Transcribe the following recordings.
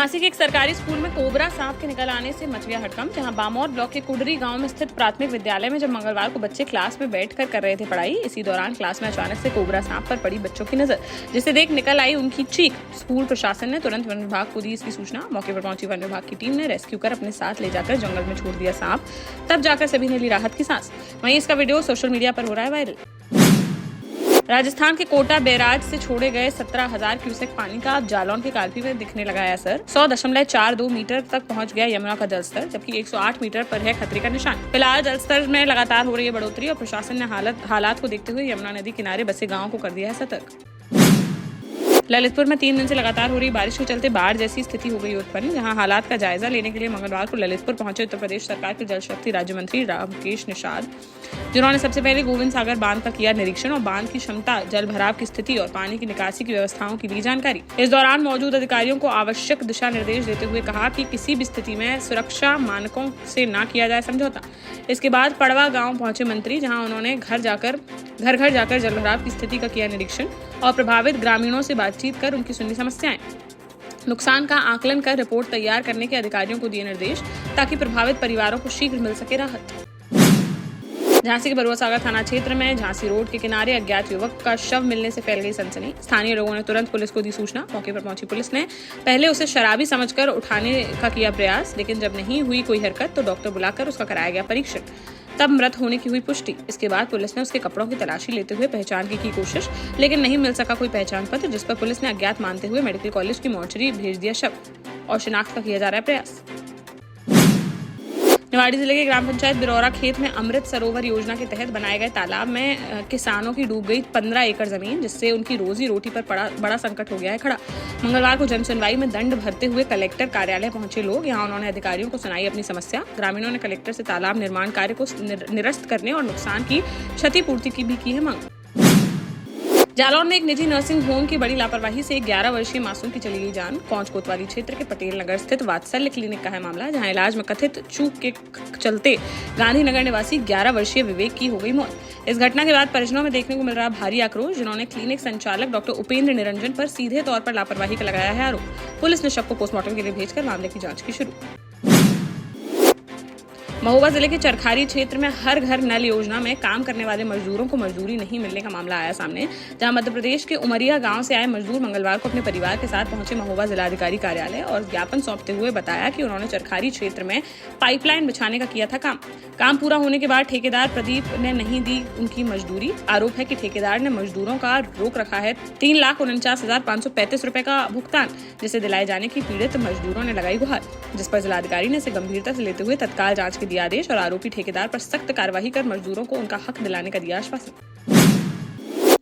झांसी के एक सरकारी स्कूल में कोबरा सांप के निकल आने से मच गया हड़कंप। जहां बामौर ब्लॉक के कुडरी गांव में स्थित प्राथमिक विद्यालय में जब मंगलवार को बच्चे क्लास में बैठकर कर रहे थे पढ़ाई, इसी दौरान क्लास में अचानक से कोबरा सांप पर पड़ी बच्चों की नजर, जिसे देख निकल आई उनकी चीख। स्कूल प्रशासन ने तुरंत वन विभाग को दी इसकी सूचना। मौके पर पहुंची वन विभाग की टीम ने रेस्क्यू कर अपने साथ ले जाकर जंगल में छोड़ दिया सांप। तब जाकर सभी ने ली राहत की सांस। वहीं इसका वीडियो सोशल मीडिया पर हो रहा है वायरल। राजस्थान के कोटा बैराज से छोड़े गए 17,000 क्यूसेक पानी का अब जालौन के कालपी में दिखने लगा है असर। 100.42 मीटर तक पहुंच गया यमुना का जलस्तर, जबकि 108 मीटर पर है खतरे का निशान। फिलहाल जलस्तर में लगातार हो रही है बढ़ोतरी और प्रशासन ने हालात को देखते हुए यमुना नदी किनारे बसे गाँव को कर दिया है सतर्क। ललितपुर में 3 दिन से लगातार हो रही बारिश के चलते बाढ़ जैसी स्थिति हो गई उत्पन्न। जहां हालात का जायजा लेने के लिए मंगलवार को ललितपुर पहुंचे उत्तर प्रदेश सरकार के जल शक्ति राज्य मंत्री रामकेश निषाद, जिन्होंने सबसे पहले गोविंद सागर बांध का किया निरीक्षण और बांध की क्षमता, जल भराव की स्थिति और पानी की निकासी की व्यवस्थाओं की ली जानकारी। इस दौरान मौजूद अधिकारियों को आवश्यक दिशा निर्देश देते हुए कहा कि किसी भी स्थिति में सुरक्षा मानकों से न किया जाए समझौता। इसके बाद पड़वा गाँव पहुंचे मंत्री, जहाँ उन्होंने घर घर जाकर जल भराव की स्थिति का किया निरीक्षण और प्रभावित ग्रामीणों से बातचीत कर उनकी सुनी समस्याएं। नुकसान का आकलन कर रिपोर्ट तैयार करने के अधिकारियों को दिए निर्देश, ताकि प्रभावित परिवारों को शीघ्र मिल सके राहत। झांसी के बरुआ सागर थाना क्षेत्र में झांसी रोड के किनारे अज्ञात युवक का शव मिलने से फैल गई सनसनी। स्थानीय लोगों ने तुरंत पुलिस को दी सूचना। मौके पर पहुंची पुलिस ने पहले उसे शराबी समझकर उठाने का किया प्रयास, लेकिन जब नहीं हुई कोई हरकत तो डॉक्टर बुलाकर उसका कराया गया परीक्षण। तब मृत होने की हुई पुष्टि। इसके बाद पुलिस ने उसके कपड़ों की तलाशी लेते हुए पहचान की कोशिश, लेकिन नहीं मिल सका कोई पहचान पत्र, जिस पर पुलिस ने अज्ञात मानते हुए मेडिकल कॉलेज की मोर्चरी भेज दिया शव और शिनाख्त का किया जा रहा है प्रयास। निवाड़ी जिले के ग्राम पंचायत बिरौरा खेत में अमृत सरोवर योजना के तहत बनाए गए तालाब में किसानों की डूब गई 15 एकड़ जमीन, जिससे उनकी रोजी रोटी पर बड़ा संकट हो गया है खड़ा। मंगलवार को जनसुनवाई में दंड भरते हुए कलेक्टर कार्यालय पहुंचे लोग। यहां उन्होंने अधिकारियों को सुनाई अपनी समस्या। ग्रामीणों ने कलेक्टर से तालाब निर्माण कार्य को निरस्त करने और नुकसान की क्षतिपूर्ति की भी की है मांग। जालौन में एक निजी नर्सिंग होम की बड़ी लापरवाही से 11 वर्षीय मासूम की चली गई जान। कौंच कोतवाली क्षेत्र के पटेल नगर स्थित वात्सल्य क्लिनिक का है मामला, जहां इलाज में कथित चूक के चलते गांधीनगर निवासी 11 वर्षीय विवेक की हो गई मौत। इस घटना के बाद परिजनों में देखने को मिल रहा भारी आक्रोश, जिन्होंने क्लिनिक संचालक डॉक्टर उपेंद्र निरंजन पर सीधे तौर पर लापरवाही का लगाया है आरोप। पुलिस ने शव को पोस्टमार्टम के लिए भेजकर मामले की जाँच की शुरू। महोबा जिले के चरखारी क्षेत्र में हर घर नल योजना में काम करने वाले मजदूरों को मजदूरी नहीं मिलने का मामला आया सामने, जहां मध्य प्रदेश के उमरिया गांव से आए मजदूर मंगलवार को अपने परिवार के साथ पहुंचे महोबा जिलाधिकारी कार्यालय और ज्ञापन सौंपते हुए बताया कि उन्होंने चरखारी क्षेत्र में पाइपलाइन बिछाने का किया था काम पूरा होने के बाद ठेकेदार प्रदीप ने नहीं दी उनकी मजदूरी। आरोप है कि ठेकेदार ने मजदूरों का रोक रखा है 3,49,535 रुपए का भुगतान, जिसे दिलाए जाने की पीड़ित मजदूरों ने लगाई गुहार, जिस पर जिलाधिकारी ने इसे गंभीरता से लेते हुए तत्काल जांच के दिया आदेश और आरोपी ठेकेदार पर सख्त कार्रवाई कर मजदूरों को उनका हक दिलाने का दिया आश्वासन।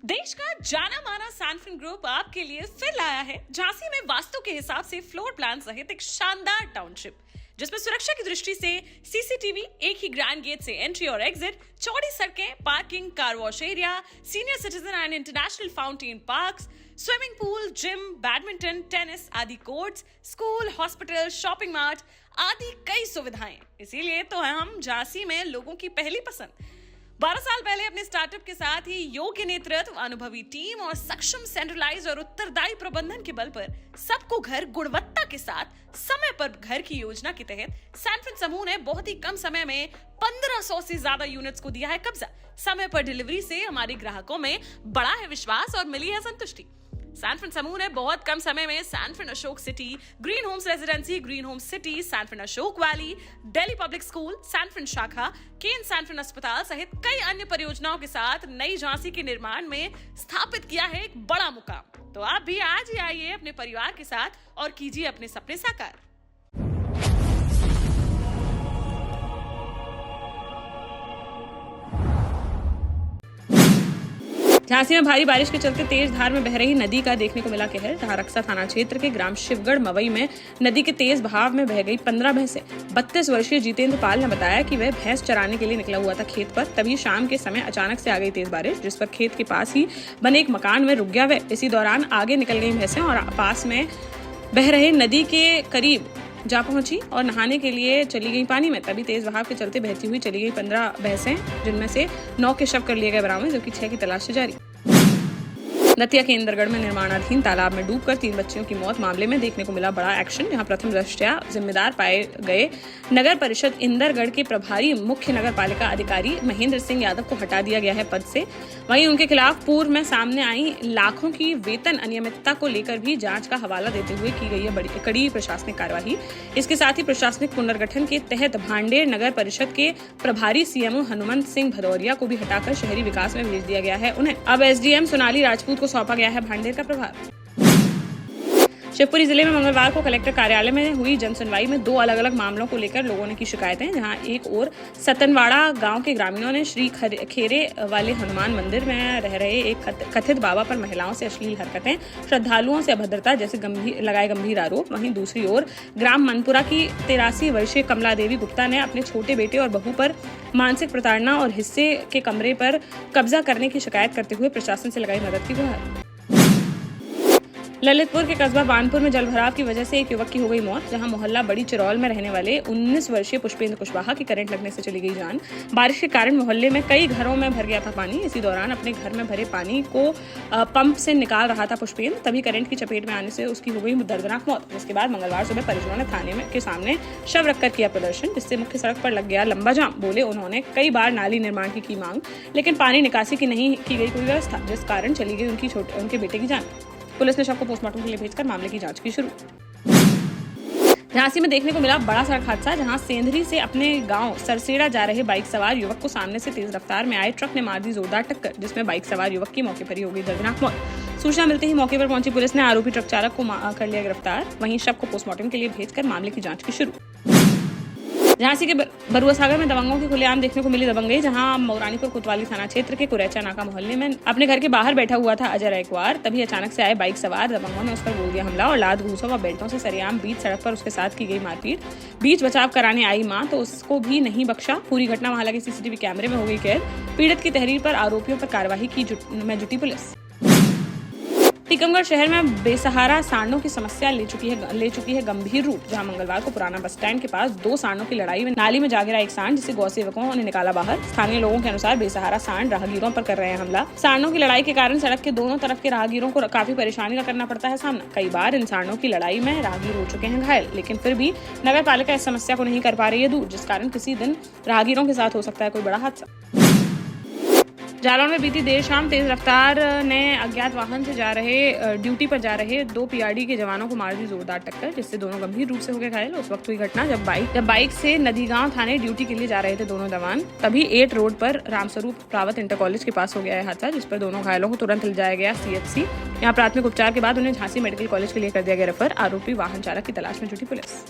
देश का जाना माना सैनफिन ग्रुप आपके लिए फिर लाया है झांसी में वास्तु के हिसाब से फ्लोर प्लान सहित एक शानदार टाउनशिप, जिसमें सुरक्षा की दृष्टि से सीसीटीवी, एक ही ग्रैंड गेट से एंट्री और एग्जिट, चौड़ी सड़कें, parking, car wash area, senior citizen and international fountain parks, swimming pool, gym, badminton, tennis आदि courts, school, hospital, shopping mart आदि कई सुविधाएं। इसीलिए तो हम झांसी में लोगों की पहली पसंद। 12 साल पहले अपने स्टार्टअप के साथ ही योग्य नेतृत्व, अनुभवी टीम और सक्षम सेंट्रलाइज्ड और उत्तरदायी प्रबंधन के बल पर सबको घर गुणवत्ता के साथ समय पर घर की योजना के तहत सैनफिन समूह ने बहुत ही कम समय में 1500 से ज्यादा यूनिट्स को दिया है कब्जा। समय पर डिलीवरी से हमारे ग्राहकों में बड़ा है विश्वास और मिली है संतुष्टि। सैनफिन समूह ने बहुत कम समय में Sanfin Ashok city, green homes residency, green homes city, Sanfin Ashok valley, Delhi public school, Sanfin शाखा, केन सैनफिन अस्पताल सहित कई अन्य परियोजनाओं के साथ नई झांसी के निर्माण में स्थापित किया है एक बड़ा मुकाम। तो आप भी आज ही आइए अपने परिवार के साथ और कीजिए अपने सपने साकार। झांसी में भारी बारिश के चलते तेज धार में बह रही नदी का देखने को मिला कहर। जहां रक्सा थाना क्षेत्र के ग्राम शिवगढ़ मवई में नदी के तेज बहाव में बह गई 15 भैंसें। 32 वर्षीय जितेंद्र पाल ने बताया कि वह भैंस चराने के लिए निकला हुआ था खेत पर, तभी शाम के समय अचानक से आ गई तेज बारिश, जिस पर खेत के पास ही बने एक मकान में रुक गया वह। इसी दौरान आगे निकल गई भैंसें और पास में बह रहे नदी के करीब जा पहुंची और नहाने के लिए चली गई पानी में। तभी तेज बहाव के चलते बहती हुई चली गई 15 भैंसें, जिनमें से 9 के शव कर लिए गए बरामद, जबकि 6 की तलाश जारी। दतिया के इंदरगढ़ में निर्माणाधीन तालाब में डूबकर 3 बच्चियों की मौत मामले में देखने को मिला बड़ा एक्शन, जहां प्रथम दृष्टया जिम्मेदार पाए गए नगर परिषद इंदरगढ़ के प्रभारी मुख्य नगर पालिका अधिकारी महेंद्र सिंह यादव को हटा दिया गया है पद से। वहीं उनके खिलाफ पूर्व में सामने आई लाखों की वेतन अनियमितता को लेकर भी जांच का हवाला देते हुए की गई है बड़ी कड़ी प्रशासनिक कार्यवाही। इसके साथ ही प्रशासनिक पुनर्गठन के तहत भांडेर नगर परिषद के प्रभारी सीएमओ हनुमंत सिंह भदौरिया को भी हटाकर शहरी विकास में भेज दिया गया है। उन्हें अब एसडीएम सोनाली राजपूत को सौंपा गया है भांडेर का प्रभार। शिवपुरी जिले में मंगलवार को कलेक्टर कार्यालय में हुई जनसुनवाई में 2 अलग-अलग मामलों को लेकर लोगों ने की शिकायतें, जहां एक ओर सतनवाड़ा गांव के ग्रामीणों ने श्री खेरे वाले हनुमान मंदिर में रह रहे एक कथित बाबा पर महिलाओं से अश्लील हरकतें, श्रद्धालुओं से अभद्रता जैसे गंभीर आरोप। वहीं दूसरी ओर ग्राम मनपुरा की 83 वर्षीय कमला देवी गुप्ता ने अपने छोटे बेटे और बहू पर मानसिक प्रताड़ना और हिस्से के कमरे पर कब्जा करने की शिकायत करते हुए प्रशासन से लगाई मदद की गुहार। ललितपुर के कस्बा बानपुर में जलभराव की वजह से एक युवक की हो गई मौत, जहां मोहल्ला बड़ी चिरौल में रहने वाले 19 वर्षीय पुष्पेंद्र कुशवाहा की करंट लगने से चली गई जान। बारिश के कारण मोहल्ले में कई घरों में भर गया था पानी। इसी दौरान अपने घर में भरे पानी को पंप से निकाल रहा था पुष्पेंद्र, तभी करंट की चपेट में आने से उसकी हो गई दर्दनाक मौत। जिसके बाद मंगलवार सुबह परिजनों ने थाने के सामने शव रखकर किया प्रदर्शन, जिससे मुख्य सड़क पर लग गया लंबा जाम। बोले उन्होंने कई बार नाली निर्माण की मांग, लेकिन पानी निकासी की नहीं की गई कोई व्यवस्था, जिस कारण चली गई उनके बेटे की जान। पुलिस ने शव को पोस्टमार्टम के लिए भेजकर मामले की जांच की शुरू। झांसी में देखने को मिला बड़ा सड़क हादसा, जहां सेंधरी से अपने गांव सरसेड़ा जा रहे बाइक सवार युवक को सामने से तेज रफ्तार में आए ट्रक ने मार दी जोरदार टक्कर, जिसमें बाइक सवार युवक की मौके पर ही हो गई दर्दनाक मौत। सूचना मिलते ही मौके पर पहुंची पुलिस ने आरोपी ट्रक चालक को कर लिया गिरफ्तार। वहीं शव को पोस्टमार्टम के लिए भेजकर मामले की जांच की शुरू। झांसी के बरुआ सागर में दबंगों की खुलेआम देखने को मिली दबंगई, जहां मौरानीपुर कोतवाली थाना क्षेत्र के कुरैचा नाका मोहल्ले में अपने घर के बाहर बैठा हुआ था अजय रायकवार। तभी अचानक से आए बाइक सवार दबंगों ने उस पर बोल दिया हमला और लात घूंसों व बेल्टों से सरेआम बीच सड़क पर उसके साथ की गई मारपीट। बीच बचाव कराने आई मां तो उसको भी नहीं बख्शा। पूरी घटना वहां लगे सीसीटीवी कैमरे में हो गई कैद। पीड़ित की तहरीर पर आरोपियों पर कार्रवाई में जुटी पुलिस। टीकमगढ़ शहर में बेसहारा सांडों की समस्या ले चुकी है गंभीर रूप, जहां मंगलवार को पुराना बस स्टैंड के पास 2 सांडों की लड़ाई में नाली में जा गिरा एक सांड, जिसे गौ सेवकों ने निकाला बाहर। स्थानीय लोगों के अनुसार बेसहारा सांड राहगीरों पर कर रहे हैं हमला। सांडों की लड़ाई के कारण सड़क के दोनों तरफ के राहगीरों को काफी परेशानी का करना पड़ता है सामना। कई बार इन सांडों की लड़ाई में राहगीर हो चुके हैं घायल, लेकिन फिर भी नगर पालिका इस समस्या को नहीं कर पा रही है दूर, जिस कारण किसी दिन राहगीरों के साथ हो सकता है कोई बड़ा हादसा। जालौन में बीती देर शाम तेज रफ्तार ने अज्ञात वाहन से ड्यूटी पर जा रहे 2 पीआरडी के जवानों को मार दी जोरदार टक्कर, जिससे दोनों गंभीर रूप से हो गए घायल। उस वक्त हुई घटना जब बाइक से नदीगांव थाने ड्यूटी के लिए जा रहे थे दोनों जवान। तभी 8 रोड पर रामस्वरूप रावत इंटर कॉलेज के पास हो गया है हादसा, जिस पर दोनों घायलों को तुरंत ले जाया गया सीएचसी। यहाँ प्राथमिक उपचार के बाद उन्हें झांसी मेडिकल कॉलेज के लिए कर दिया गया रेफर। आरोपी वाहन चालक की तलाश में जुटी पुलिस।